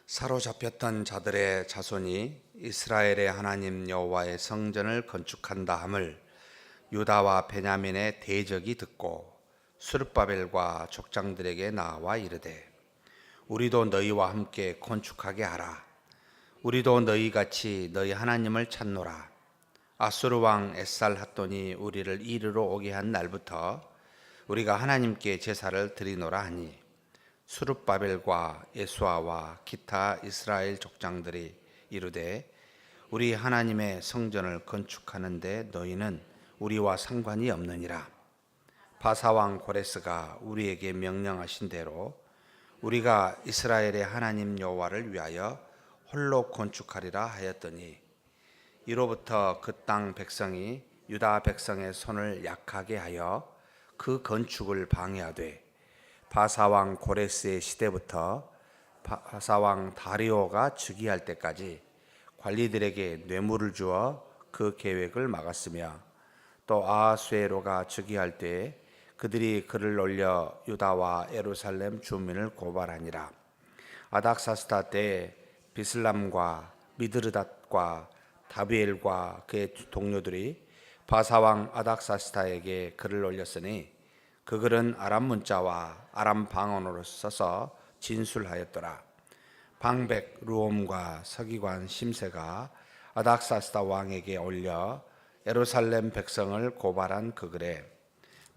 사로잡혔던 자들의 자손이 이스라엘의 하나님 여호와의 성전을 건축한다 함을 유다와 베냐민의 대적이 듣고 스룹바벨과 족장들에게 나와 이르되, 우리도 너희와 함께 건축하게 하라. 우리도 너희같이 너희 하나님을 찾노라. 아수르 왕 에살핫돈이 우리를 이르러 오게 한 날부터 우리가 하나님께 제사를 드리노라 하니, 스룹바벨과 예수아와 기타 이스라엘 족장들이 이르되, 우리 하나님의 성전을 건축하는데 너희는 우리와 상관이 없느니라. 바사왕 고레스가 우리에게 명령하신 대로 우리가 이스라엘의 하나님 여호와를 위하여 홀로 건축하리라 하였더니, 이로부터 그 땅 백성이 유다 백성의 손을 약하게 하여 그 건축을 방해하되, 바사왕 고레스의 시대부터 바사왕 다리오가 즉위할 때까지 관리들에게 뇌물을 주어 그 계획을 막았으며, 또 아하수에로가 즉위할 때에 그들이 글을 올려 유다와 예루살렘 주민을 고발하니라. 아닥사스다 때에 비슬람과 미드르닷과 다비엘과 그의 동료들이 바사왕 아닥사스다에게 글을 올렸으니, 그 글은 아람 문자와 아람 방언으로 써서 진술하였더라. 방백 루옴과 서기관 심세가 아닥사스다 왕에게 올려 예루살렘 백성을 고발한 그 글에,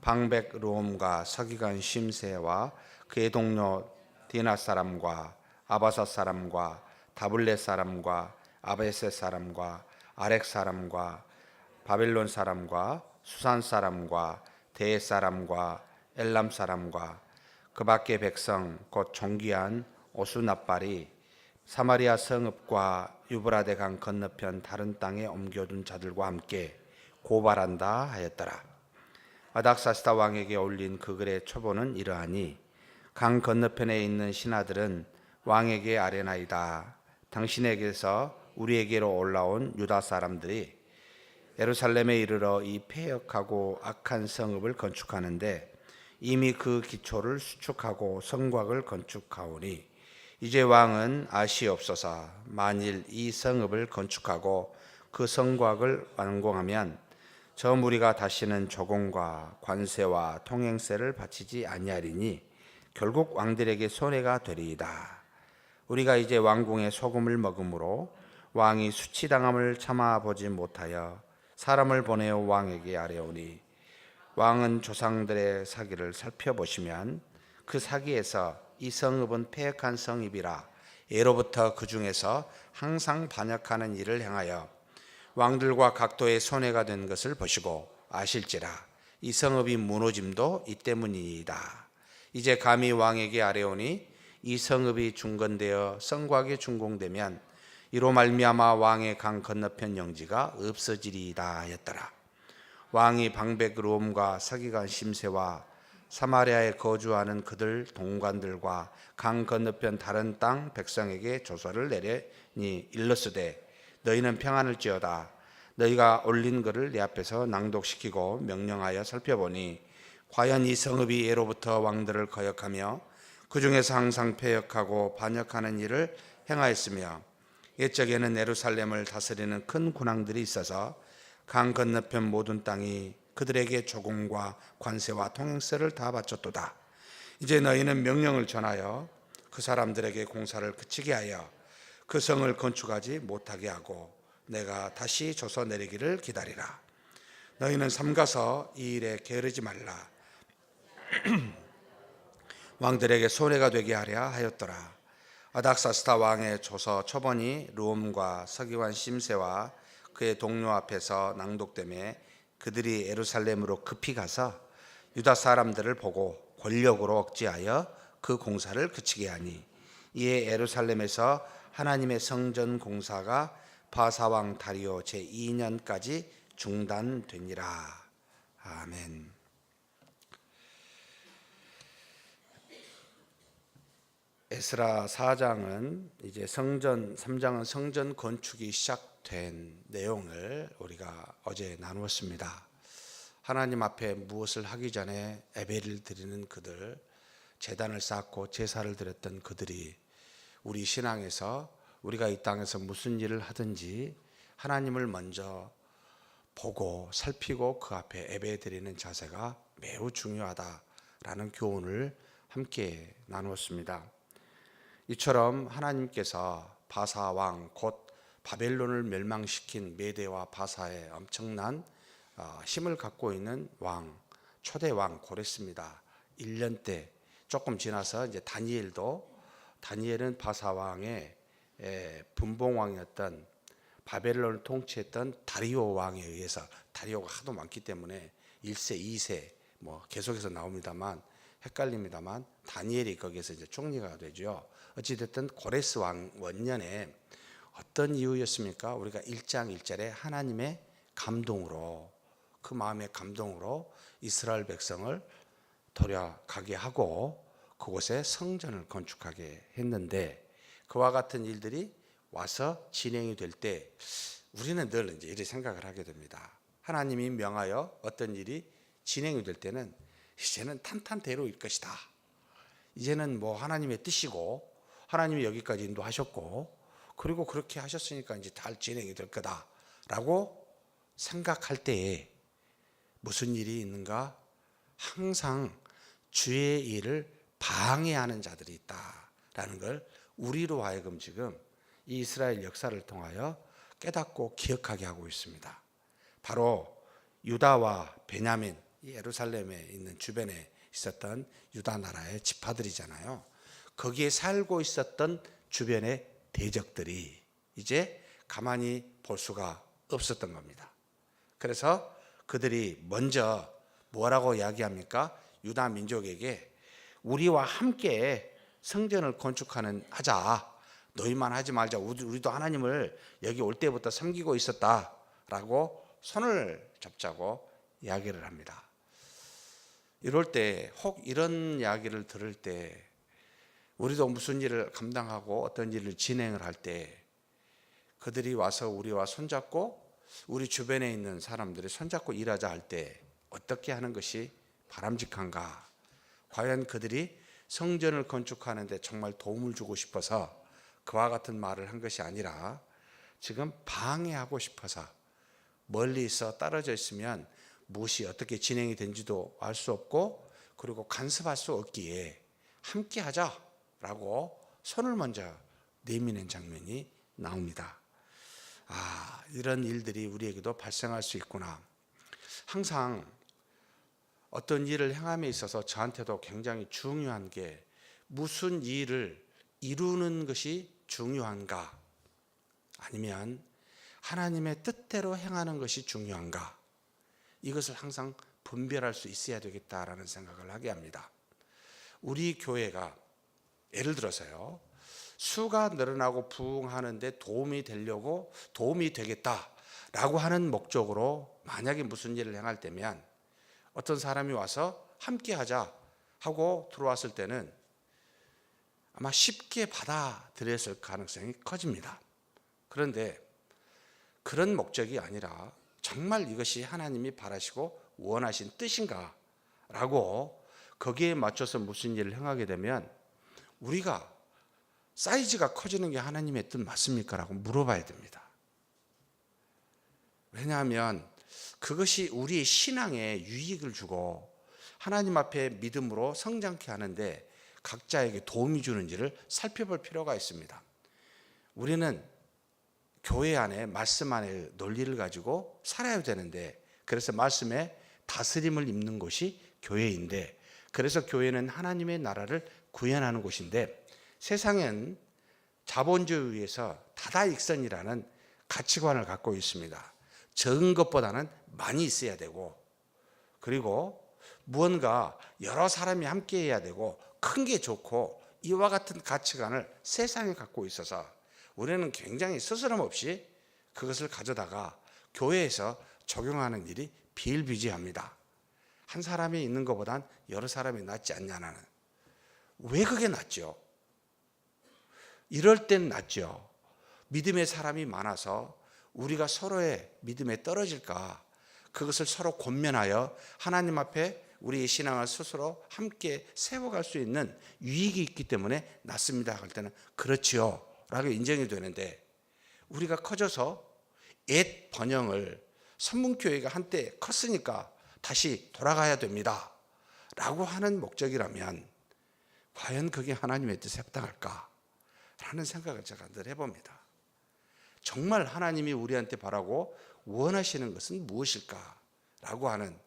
방백 루옴과 서기관 심세와 그의 동료 디나 사람과 아바사 사람과 다블렛 사람과 아베세 사람과 아렉 사람과 바벨론 사람과 수산 사람과 대 사람과 엘람 사람과 그 밖의 백성 곧 존귀한 오수납발이 사마리아 성읍과 유브라데 강 건너편 다른 땅에 옮겨둔 자들과 함께 고발한다 하였더라. 아닥사스다 왕에게 올린 그 글의 초본은 이러하니, 강 건너편에 있는 신하들은 왕에게 아뢰나이다. 당신에게서 우리에게로 올라온 유다 사람들이 예루살렘에 이르러 이 폐역하고 악한 성읍을 건축하는데 이미 그 기초를 수축하고 성곽을 건축하오니, 이제 왕은 아시옵소서. 만일 이 성읍을 건축하고 그 성곽을 완공하면 저 무리가 다시는 조공과 관세와 통행세를 바치지 아니하리니 결국 왕들에게 손해가 되리이다. 우리가 이제 왕궁의 소금을 먹음으로 왕이 수치당함을 참아보지 못하여 사람을 보내어 왕에게 아뢰오니, 왕은 조상들의 사기를 살펴보시면 그 사기에서 이 성읍은 패역한 성읍이라 예로부터 그 중에서 항상 반역하는 일을 행하여 왕들과 각도의 손해가 된 것을 보시고 아실지라 이 성읍이 무너짐도 이 때문이니이다. 이제 감히 왕에게 아뢰오니, 이 성읍이 중건되어 성곽에 준공되면 이로 말미암아 왕의 강 건너편 영지가 없어지리이다 하였더라. 왕이 방백 르홈과 서기관 심세와 사마리아에 거주하는 그들 동관들과 강 건너편 다른 땅 백성에게 조서를 내려니 일렀으되, 너희는 평안을지어다. 너희가 올린 글을 내 앞에서 낭독시키고 명령하여 살펴보니, 과연 이 성읍이 예로부터 왕들을 거역하며 그 중에서 항상 패역하고 반역하는 일을 행하였으며, 옛적에는 예루살렘을 다스리는 큰 군왕들이 있어서 강 건너편 모든 땅이 그들에게 조공과 관세와 통행세를 다 바쳤도다. 이제 너희는 명령을 전하여 그 사람들에게 공사를 그치게 하여 그 성을 건축하지 못하게 하고 내가 다시 조서 내리기를 기다리라. 너희는 삼가서 이 일에 게으르지 말라. 왕들에게 손해가 되게 하려 하였더라. 아닥사스다 왕의 조서 초본이 르홈과 서기관 심세와 그의 동료 앞에서 낭독되매 그들이 예루살렘으로 급히 가서 유다 사람들을 보고 권력으로 억제하여 그 공사를 그치게 하니, 이에 예루살렘에서 하나님의 성전 공사가 바사왕 다리오 제2년까지 중단되니라. 아멘. 에스라 4장은 이제 성전, 3장은 성전 건축이 시작된 내용을 우리가 어제 나누었습니다. 하나님 앞에 무엇을 하기 전에 예배를 드리는 그들, 제단을 쌓고 제사를 드렸던 그들이 우리 신앙에서 우리가 이 땅에서 무슨 일을 하든지 하나님을 먼저 보고 살피고 그 앞에 예배드리는 자세가 매우 중요하다라는 교훈을 함께 나누었습니다. 이처럼 하나님께서 바사 왕 곧 바벨론을 멸망시킨 메대와 바사의 엄청난 힘을 갖고 있는 왕, 초대 왕 고레스입니다. 1년 때 조금 지나서 이제 다니엘은 바사 왕의 분봉 왕이었던 바벨론을 통치했던 다리오 왕에 의해서, 다리오가 하도 많기 때문에 1세, 2세 뭐 계속해서 나옵니다만 헷갈립니다만 다니엘이 거기에서 이제 총리가 되죠. 어찌됐든 고레스 왕 원년에 어떤 이유였습니까? 우리가 1장 1절에 하나님의 감동으로, 그 마음의 감동으로 이스라엘 백성을 돌아가게 하고 그곳에 성전을 건축하게 했는데, 그와 같은 일들이 와서 진행이 될 때 우리는 늘 이제 이렇게 생각을 하게 됩니다. 하나님이 명하여 어떤 일이 진행이 될 때는 이제는 탄탄대로일 것이다. 이제는 뭐 하나님의 뜻이고 하나님이 여기까지 인도하셨고 그리고 그렇게 하셨으니까 이제 잘 진행이 될 거다라고 생각할 때에 무슨 일이 있는가? 항상 주의 일을 방해하는 자들이 있다라는 걸 우리로 하여금 지금 이 이스라엘 역사를 통하여 깨닫고 기억하게 하고 있습니다. 바로 유다와 베냐민, 예루살렘에 있는 주변에 있었던 유다 나라의 지파들이잖아요. 거기에 살고 있었던 주변의 대적들이 이제 가만히 볼 수가 없었던 겁니다. 그래서 그들이 먼저 뭐라고 이야기합니까? 유다 민족에게 우리와 함께 성전을 하자. 너희만 하지 말자. 우리도 하나님을 여기 올 때부터 섬기고 있었다라고 손을 잡자고 이야기를 합니다. 이럴 때, 혹 이런 이야기를 들을 때 우리도 무슨 일을 감당하고 어떤 일을 진행을 할 때 그들이 와서 우리와 손잡고 우리 주변에 있는 사람들이 손잡고 일하자 할 때 어떻게 하는 것이 바람직한가? 과연 그들이 성전을 건축하는데 정말 도움을 주고 싶어서 그와 같은 말을 한 것이 아니라 지금 방해하고 싶어서 멀리 있어 떨어져 있으면 무엇이 어떻게 진행이 된지도 알 수 없고 그리고 간섭할 수 없기에 함께 하자라고 손을 먼저 내미는 장면이 나옵니다. 이런 일들이 우리에게도 발생할 수 있구나. 항상 어떤 일을 행함에 있어서 저한테도 굉장히 중요한 게 무슨 일을 이루는 것이 중요한가? 아니면 하나님의 뜻대로 행하는 것이 중요한가? 이것을 항상 분별할 수 있어야 되겠다라는 생각을 하게 합니다. 우리 교회가 예를 들어서요, 수가 늘어나고 부흥하는데 도움이 되겠다라고 하는 목적으로 만약에 무슨 일을 행할 때면 어떤 사람이 와서 함께 하자 하고 들어왔을 때는 아마 쉽게 받아들였을 가능성이 커집니다. 그런데 그런 목적이 아니라 정말 이것이 하나님이 바라시고 원하신 뜻인가 라고 거기에 맞춰서 무슨 일을 행하게 되면 우리가 사이즈가 커지는 게 하나님의 뜻 맞습니까? 라고 물어봐야 됩니다. 왜냐하면 그것이 우리의 신앙에 유익을 주고 하나님 앞에 믿음으로 성장케 하는데 각자에게 도움이 주는지를 살펴볼 필요가 있습니다. 우리는 교회 안에 말씀 안에 논리를 가지고 살아야 되는데, 그래서 말씀에 다스림을 입는 곳이 교회인데, 그래서 교회는 하나님의 나라를 구현하는 곳인데, 세상엔 자본주의에서 다다익선이라는 가치관을 갖고 있습니다. 적은 것보다는 많이 있어야 되고, 그리고 무언가 여러 사람이 함께 해야 되고 큰 게 좋고, 이와 같은 가치관을 세상에 갖고 있어서 우리는 굉장히 스스럼 없이 그것을 가져다가 교회에서 적용하는 일이 비일비재합니다. 한 사람이 있는 것보단 여러 사람이 낫지 않냐는. 왜 그게 낫죠? 이럴 땐 낫죠. 믿음의 사람이 많아서 우리가 서로의 믿음에 떨어질까, 그것을 서로 권면하여 하나님 앞에 우리의 신앙을 스스로 함께 세워갈 수 있는 유익이 있기 때문에 낳습니다 할 때는 그렇지요 라고 인정이 되는데, 우리가 커져서 옛 번영을 선문교회가 한때 컸으니까 다시 돌아가야 됩니다 라고 하는 목적이라면 과연 그게 하나님의 뜻에 합당할까 라는 생각을 제가 늘 해봅니다. 정말 하나님이 우리한테 바라고 원하시는 것은 무엇일까 라고 하는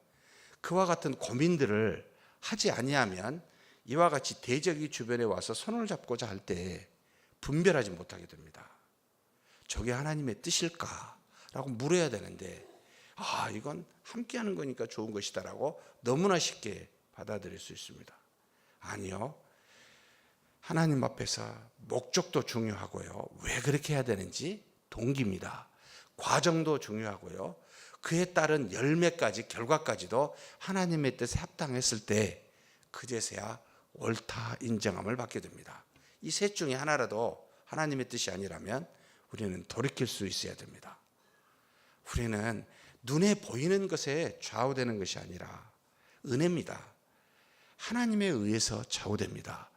그와 같은 고민들을 하지 아니하면 이와 같이 대적이 주변에 와서 손을 잡고자 할 때 분별하지 못하게 됩니다. 저게 하나님의 뜻일까 라고 물어야 되는데, 이건 함께하는 거니까 좋은 것이다 라고 너무나 쉽게 받아들일 수 있습니다. 아니요, 하나님 앞에서 목적도 중요하고요, 왜 그렇게 해야 되는지 동기입니다. 과정도 중요하고요, 그에 따른 열매까지, 결과까지도 하나님의 뜻에 합당했을 때 그제서야 옳다 인정함을 받게 됩니다. 이 셋 중에 하나라도 하나님의 뜻이 아니라면 우리는 돌이킬 수 있어야 됩니다. 우리는 눈에 보이는 것에 좌우되는 것이 아니라 은혜입니다. 하나님에 의해서 좌우됩니다.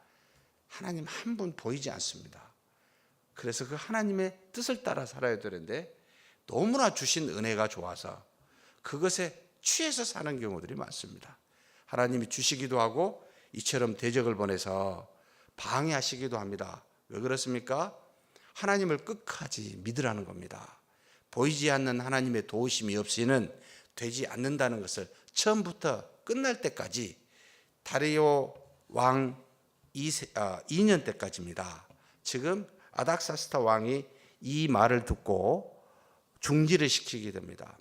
하나님 한 분 보이지 않습니다. 그래서 그 하나님의 뜻을 따라 살아야 되는데 너무나 주신 은혜가 좋아서 그것에 취해서 사는 경우들이 많습니다. 하나님이 주시기도 하고 이처럼 대적을 보내서 방해하시기도 합니다. 왜 그렇습니까? 하나님을 끝까지 믿으라는 겁니다. 보이지 않는 하나님의 도우심이 없이는 되지 않는다는 것을 처음부터 끝날 때까지, 다리오 왕 2년 때까지입니다. 지금 아닥사스다 왕이 이 말을 듣고 중지를 시키게 됩니다.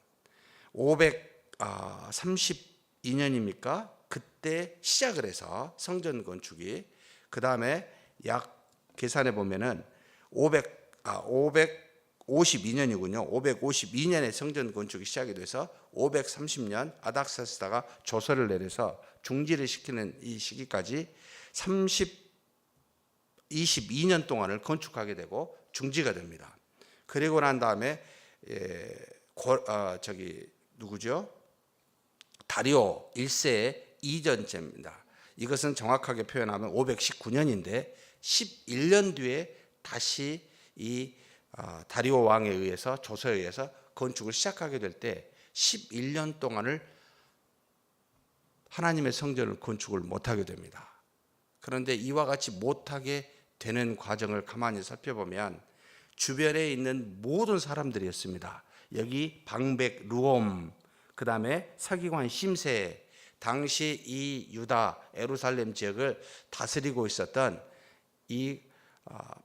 532년입니까? 그때 시작을 해서 성전 건축이, 그 다음에 약 계산해 보면은 552년이군요. 552년에 성전 건축이 시작이 돼서 530년 아닥사스다가 조서를 내려서 중지를 시키는 이 시기까지 22년 동안을 건축하게 되고 중지가 됩니다. 그리고 난 다음에 다리오 1세의 이전제입니다. 이것은 정확하게 표현하면 519년인데 11년 뒤에 다시 이 다리오 왕에 의해서, 조서에 의해서 건축을 시작하게 될 때 11년 동안을 하나님의 성전을 건축을 못하게 됩니다. 그런데 이와 같이 못하게 되는 과정을 가만히 살펴보면 주변에 있는 모든 사람들이었습니다. 여기 방백 르홈, 그 다음에 서기관 심세, 당시 이 유다 예루살렘 지역을 다스리고 있었던 이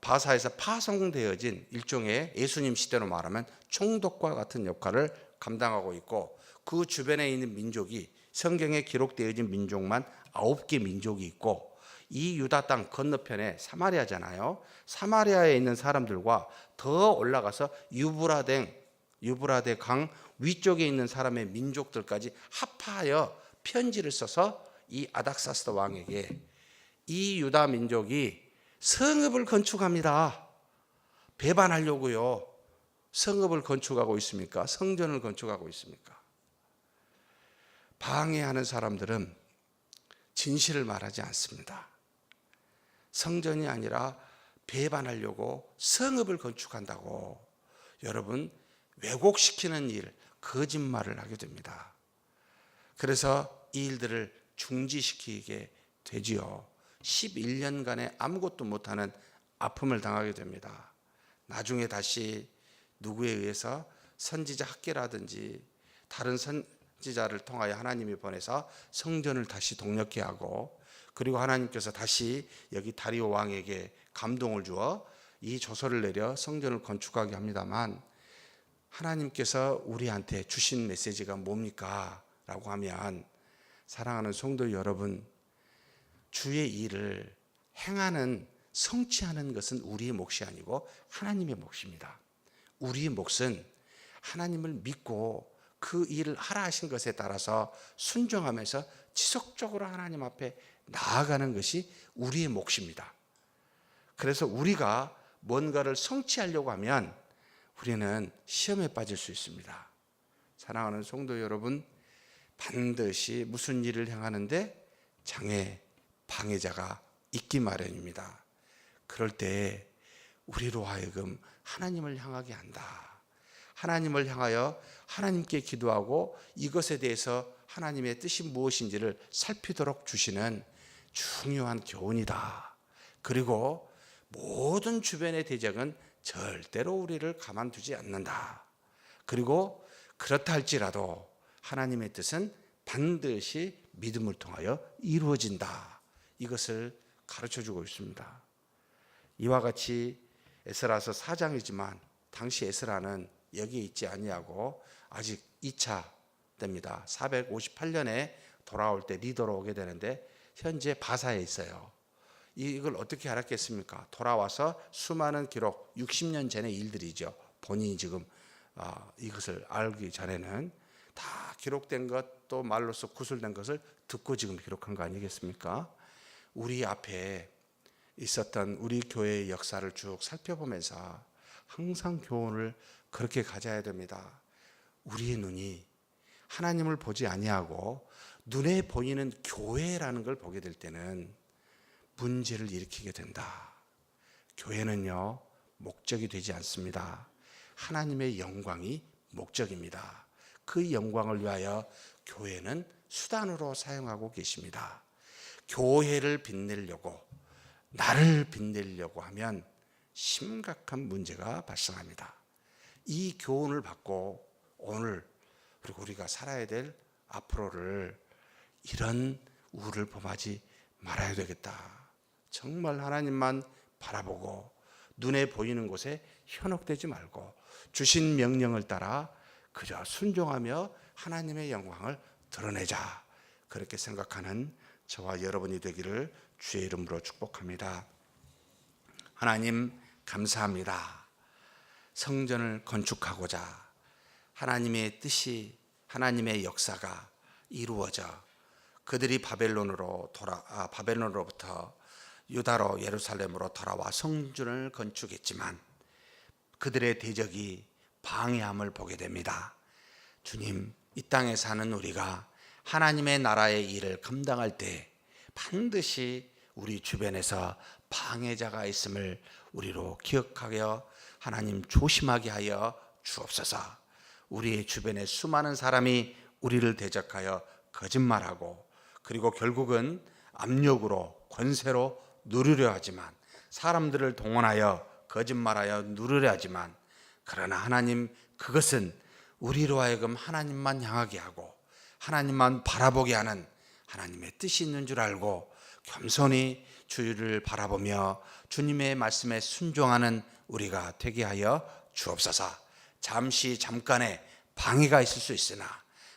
바사에서 파송되어진 일종의 예수님 시대로 말하면 총독과 같은 역할을 감당하고 있고, 그 주변에 있는 민족이 성경에 기록되어진 민족만 9개 민족이 있고, 이 유다 땅 건너편에 사마리아잖아요. 사마리아에 있는 사람들과 더 올라가서 유브라데 강 위쪽에 있는 사람의 민족들까지 합하여 편지를 써서 이 아닥사스다 왕에게 이 유다 민족이 성읍을 건축합니다. 배반하려고요. 성읍을 건축하고 있습니까? 성전을 건축하고 있습니까? 방해하는 사람들은 진실을 말하지 않습니다. 성전이 아니라 배반하려고 성읍을 건축한다고 여러분 왜곡시키는 일, 거짓말을 하게 됩니다. 그래서 이 일들을 중지시키게 되지요. 11년간에 아무것도 못하는 아픔을 당하게 됩니다. 나중에 다시 누구에 의해서 선지자 학계라든지 다른 선지자를 통하여 하나님이 보내서 성전을 다시 동력케 하고, 그리고 하나님께서 다시 여기 다리오 왕에게 감동을 주어 이 조서를 내려 성전을 건축하게 합니다만, 하나님께서 우리한테 주신 메시지가 뭡니까? 라고 하면, 사랑하는 성도 여러분, 주의 일을 행하는, 성취하는 것은 우리의 몫이 아니고 하나님의 몫입니다. 우리의 몫은 하나님을 믿고 그 일을 하라 하신 것에 따라서 순종하면서 지속적으로 하나님 앞에 나아가는 것이 우리의 몫입니다. 그래서 우리가 뭔가를 성취하려고 하면 우리는 시험에 빠질 수 있습니다. 사랑하는 성도 여러분, 반드시 무슨 일을 향하는데 장애, 방해자가 있기 마련입니다. 그럴 때 우리로 하여금 하나님을 향하게 한다. 하나님을 향하여 하나님께 기도하고 이것에 대해서 하나님의 뜻이 무엇인지를 살피도록 주시는 중요한 교훈이다. 그리고 모든 주변의 대적은 절대로 우리를 가만두지 않는다. 그리고 그렇다 할지라도 하나님의 뜻은 반드시 믿음을 통하여 이루어진다. 이것을 가르쳐주고 있습니다. 이와 같이 에스라서 4장이지만 당시 에스라는 여기에 있지 아니하고 아직 2차 때입니다. 458년에 돌아올 때 리더로 오게 되는데 현재 바사에 있어요. 이걸 어떻게 알았겠습니까? 돌아와서 수많은 기록, 60년 전의 일들이죠. 본인이 지금 이것을 알기 전에는 다 기록된 것, 또 말로서 구술된 것을 듣고 지금 기록한 거 아니겠습니까? 우리 앞에 있었던 우리 교회의 역사를 쭉 살펴보면서 항상 교훈을 그렇게 가져야 됩니다. 우리의 눈이 하나님을 보지 아니하고 눈에 보이는 교회라는 걸 보게 될 때는 문제를 일으키게 된다. 교회는요, 목적이 되지 않습니다. 하나님의 영광이 목적입니다. 그 영광을 위하여 교회는 수단으로 사용하고 계십니다. 교회를 빛내려고, 나를 빛내려고 하면 심각한 문제가 발생합니다. 이 교훈을 받고 오늘 그리고 우리가 살아야 될 앞으로를 이런 우를 범하지 말아야 되겠다. 정말 하나님만 바라보고 눈에 보이는 곳에 현혹되지 말고 주신 명령을 따라 그저 순종하며 하나님의 영광을 드러내자. 그렇게 생각하는 저와 여러분이 되기를 주의 이름으로 축복합니다. 하나님 감사합니다. 성전을 건축하고자 하나님의 뜻이, 하나님의 역사가 이루어져 그들이 바벨론으로부터 유다로 예루살렘으로 돌아와 성전을 건축했지만 그들의 대적이 방해함을 보게 됩니다. 주님, 이 땅에 사는 우리가 하나님의 나라의 일을 감당할 때 반드시 우리 주변에서 방해자가 있음을 우리로 기억하여 하나님 조심하게 하여 주옵소서. 우리의 주변에 수많은 사람이 우리를 대적하여 거짓말하고 그리고 결국은 압력으로 권세로 누르려 하지만, 사람들을 동원하여 거짓말하여 누르려 하지만, 그러나 하나님, 그것은 우리로 하여금 하나님만 향하게 하고 하나님만 바라보게 하는 하나님의 뜻이 있는 줄 알고 겸손히 주를 바라보며 주님의 말씀에 순종하는 우리가 되게 하여 주옵소서. 잠깐의 방해가 있을 수 있으나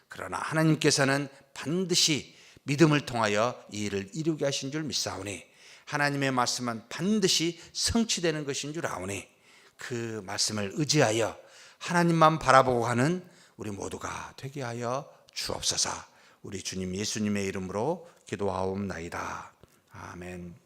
그러나 하나님께서는 반드시 믿음을 통하여 이 일을 이루게 하신 줄 믿사오니, 하나님의 말씀은 반드시 성취되는 것인 줄 아오니, 그 말씀을 의지하여 하나님만 바라보고 가는 우리 모두가 되게 하여 주옵소서. 우리 주님 예수님의 이름으로 기도하옵나이다. 아멘.